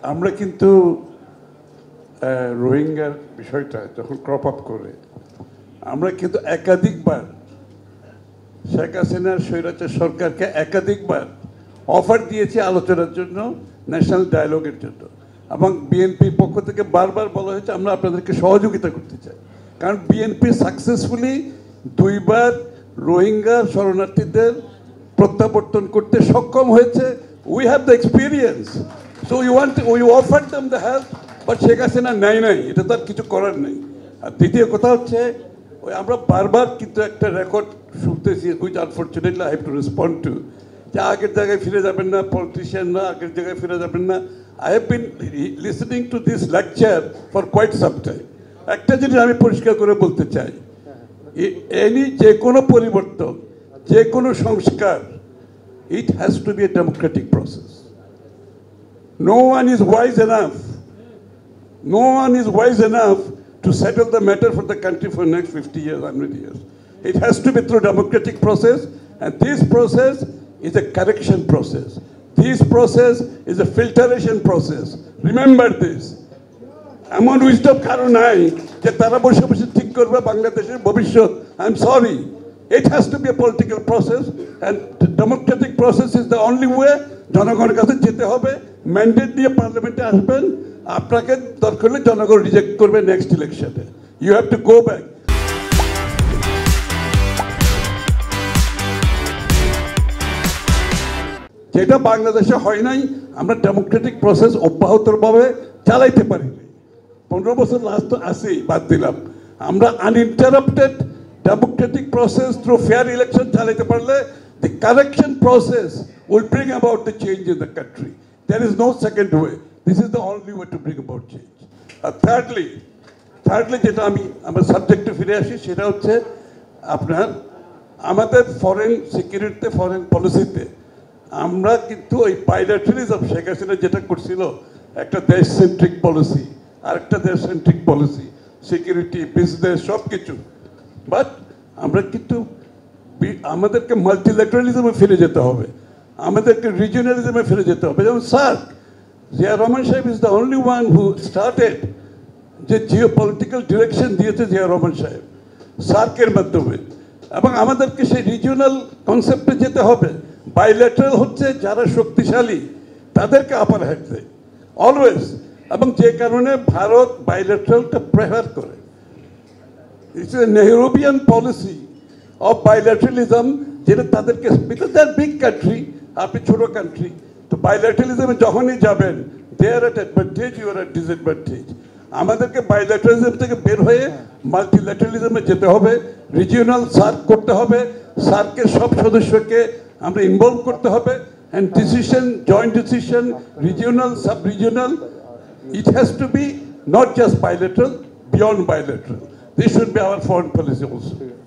আমরা কিন্তু রোহিঙ্গার বিষয়টা যখন ক্রপ আপ করে আমরা কিন্তু একাধিকবার শেখ হাসিনার স্বৈরাচার সরকারকে একাধিকবার অফার দিয়েছি আলোচনার জন্য, ন্যাশনাল ডায়ালগের জন্য, এবং বিএনপির পক্ষ থেকে বারবার বলা হয়েছে আমরা আপনাদেরকে সহযোগিতা করতে চাই। কারণ বিএনপি সাকসেসফুলি 2বার রোহিঙ্গা শরণার্থীদের প্রত্যাবর্তন করতে সক্ষম হয়েছে। We have the experience, so we offer them the help, but Sheikh Hasina নাই, এটা তার কিছু করার নেই। আর দ্বিতীয় কথা হচ্ছে ওই আমরা বারবার কিন্তু একটা রেকর্ড শুনতেছি, which unfortunately I have to respond two, যে আগের জায়গায় ফিরে যাবেন না, পলিটিশিয়ানরা আগের জায়গায় ফিরে যাবেন না। I have been listening to this lecture for quite some time. একটা জিনিস আমি পরিষ্কার করে বলতে চাই, যে কোনো পরিবর্তন, যে কোনো সংস্কার, it has to be a democratic process. No one is wise enough to settle the matter for the country for the next 50 years, 100 years. It has to be through democratic process, and this process is a correction process. This process is a filtration process. Remember this. এমন wisdom কারো নাই যে তারা বসে বসে ঠিক করবে বাংলাদেশের ভবিষ্যৎ। I am sorry, it has to be a political process, and the democratic process is the only way. জনগণের কাছে যেতে হবে, ম্যান্ডেট নিয়ে পার্লামেন্টে আসবেন, আপনাকে দরকার হলে জনগণ রিজেক্ট করবে নেক্সট ইলেকশনে। You have to go back. যেটা বাংলাদেশে হয় নাই, আমরা ডেমোক্রেটিক প্রসেস অব্যাহতভাবে চালাইতে পারি। 15 বছর লাস্ট তো আসেই, বাদ দিলাম। আমরা uninterrupted democratic process through fair election চালাতে পারলে the correction process will bring about the change in the country. There is no second way. This is the only way to bring about change. Thirdly, যেটা আমি আমার সাবজেক্টে ফিরে আসি, সেটা হচ্ছে আপনার আমাদের ফরেন সিকিউরিটিতে, ফরেন পলিসিতে আমরা কিন্তু ওই বাইলেটারালিজম শেখ হাসিনা যেটা করছিল, একটা দেশ সেন্ট্রিক পলিসি, আরেকটা দেশ সেন্ট্রিক পলিসি, সিকিউরিটি, বিজনেস, সব কিছু। বাট আমরা কিন্তু আমাদেরকে মাল্টিল্যাটারালিজমে ফিরে যেতে হবে, আমাদেরকে রিজিওনালিজমে ফিরে যেতে হবে। যেমন সার্ক, জিয়া রহমান সাহেব is the only one who started, যে জিও পলিটিক্যাল ডিরেকশন দিয়েছে জিয়া রহমান সাহেব সার্কের মাধ্যমে। এবং আমাদেরকে সেই রিজিওনাল কনসেপ্টে যেতে হবে। বাইল্যাটারাল হচ্ছে যারা শক্তিশালী তাদেরকে আপার হ্যান্ড দেয় অলওয়েজ, এবং যে কারণে ভারত বাইল্যাটারালটা প্রেফার করে। It's a Nehruvian policy of bilateralism, যেটা তাদেরকে, because they are big country, আপনি ছোট কান্ট্রি, তো বাইল্যাটারালিজমে যখনই যাবেন they are at advantage, you are at disadvantage. আমাদেরকে বাইল্যাটারালিজম থেকে বের হয়ে মাল্টিল্যাটারালিজমে যেতে হবে, রিজিওনাল সার্ক করতে হবে, সার্কের সব সদস্যকে আমরা ইনভলভ করতে হবে, and decision, joint decision, regional, sub-regional, it has to be not just bilateral, beyond bilateral. This should be our foreign policy also.